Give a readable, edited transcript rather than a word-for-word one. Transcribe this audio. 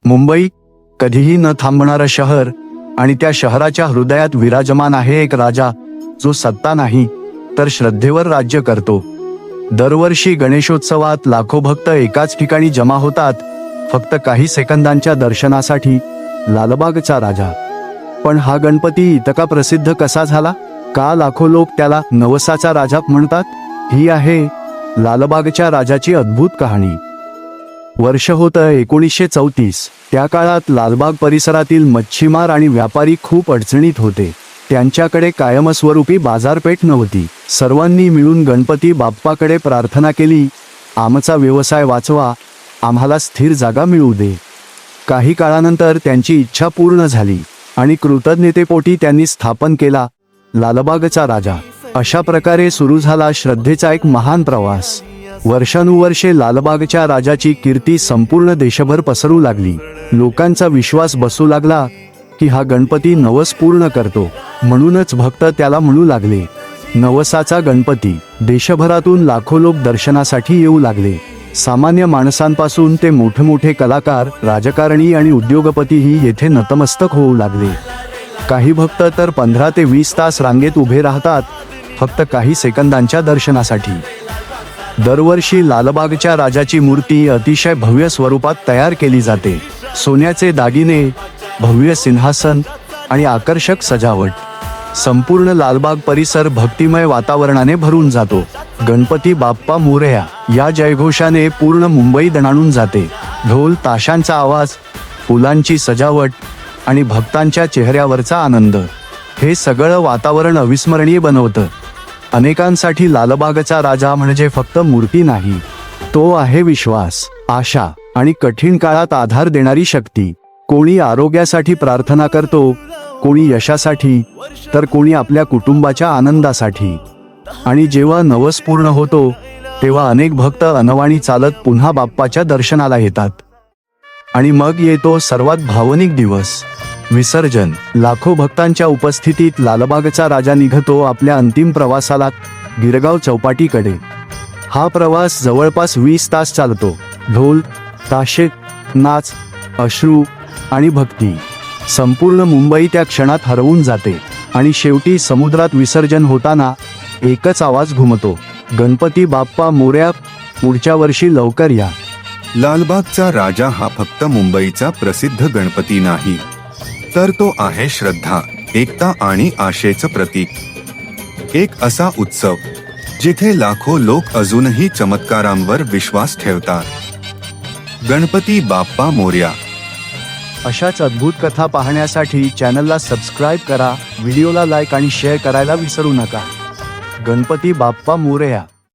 मुंबई कधीही न थांबणारं शहर, आणि त्या शहराच्या हृदयात विराजमान आहे एक राजा, जो सत्ता नाही तर श्रद्धेवर राज्य करतो. दरवर्षी गणेशोत्सवात लाखो भक्त एकाच ठिकाणी जमा होतात, फक्त काही सेकंदांच्या दर्शनासाठी. लालबागचा राजा. पण हा गणपती इतका प्रसिद्ध कसा झाला? का लाखो लोक त्याला नवसाचा राजा म्हणतात? ही आहे लालबागच्या राजाची अद्भुत कहाणी. वर्ष होतं 1934. त्या काळात लालबाग परिसरातील मच्छीमार आणि व्यापारी खूप अडचणीत होते. त्यांच्याकडे कायमस्वरूपी बाजारपेठ नव्हती. सर्वांनी मिळून गणपती बाप्पाकडे प्रार्थना केली, आमचा व्यवसाय वाचवा, आम्हाला स्थिर जागा मिळू दे. काही काळानंतर त्यांची इच्छा पूर्ण झाली आणि कृतज्ञतेपोटी त्यांनी स्थापन केला लालबागचा राजा. अशा प्रकारे सुरू झाला श्रद्धेचा एक महान प्रवास. वर्षानुवर्षे लालबागच्या राजाची कीर्ती संपूर्ण देशभर पसरू लागली. लोकांचा विश्वास बसू लागला की हा गणपती नवस पूर्ण करतो. म्हणूनच भक्त त्याला म्हणू लागले नवसाचा गणपती. देशभरातून लाखो लोक दर्शनासाठी येऊ लागले. सामान्य माणसांपासून ते मोठमोठे कलाकार, राजकारणी आणि उद्योगपतीही येथे नतमस्तक होऊ लागले. काही भक्त तर 15 ते 20 तास रांगेत उभे राहतात, फक्त काही सेकंदांच्या दर्शनासाठी. दरवर्षी लालबागच्या राजाची मूर्ती अतिशय भव्य स्वरूपात तयार केली जाते. सोन्याचे दागिने, भव्य सिंहासन आणि आकर्षक सजावट. संपूर्ण लालबाग परिसर भक्तिमय वातावरणाने भरून जातो. गणपती बाप्पा मोरया या जयघोषाने पूर्ण मुंबई दणाणून जाते. ढोल ताशांचा आवाज, फुलांची सजावट आणि भक्तांच्या चेहऱ्यावरचा आनंद, हे सगळं वातावरण अविस्मरणीय बनवतं. अनेकांसाठी लालबागचा राजा म्हणजे फक्त मूर्ती नाही, तो आहे विश्वास, आशा आणि कठीण काळात आधार देणारी शक्ती. कोणी आरोग्यासाठी प्रार्थना करतो, कोणी यशासाठी, तर कोणी आपल्या कुटुंबाच्या आनंदासाठी. आणि जेव्हा नवस पूर्ण होतो तेव्हा अनेक भक्त अनवाणी चालत पुन्हा बाप्पाच्या दर्शनाला येतात. आणि मग येतो सर्वात भावनिक दिवस, विसर्जन. लाखो भक्तांच्या उपस्थितीत लालबागचा राजा निघतो आपल्या अंतिम प्रवासाला, गिरगाव चौपाटीकडे. हा प्रवास जवळपास 20 तास चालतो. ढोल, ताशे, नाच, अश्रू आणि भक्ती. संपूर्ण मुंबई त्या क्षणात हरवून जाते. आणि शेवटी समुद्रात विसर्जन होताना एकच आवाज घुमतो, गणपती बाप्पा मोरया, पुढच्या वर्षी लवकर या. लालबागचा राजा हा फक्त मुंबईचा प्रसिद्ध गणपती नाही, तर तो आहे श्रद्धा, एकता आणि आशेचं प्रतीक. एक असा उत्सव जिथे लाखो लोक अजूनही चमत्कारांवर विश्वास ठेवतात. गणपती बाप्पा मोरया. अशाच अद्भुत कथा पाहण्यासाठी चॅनलला सबस्क्राईब करा, व्हिडिओला लाईक आणि शेअर करायला विसरू नका. गणपती बाप्पा मोरया.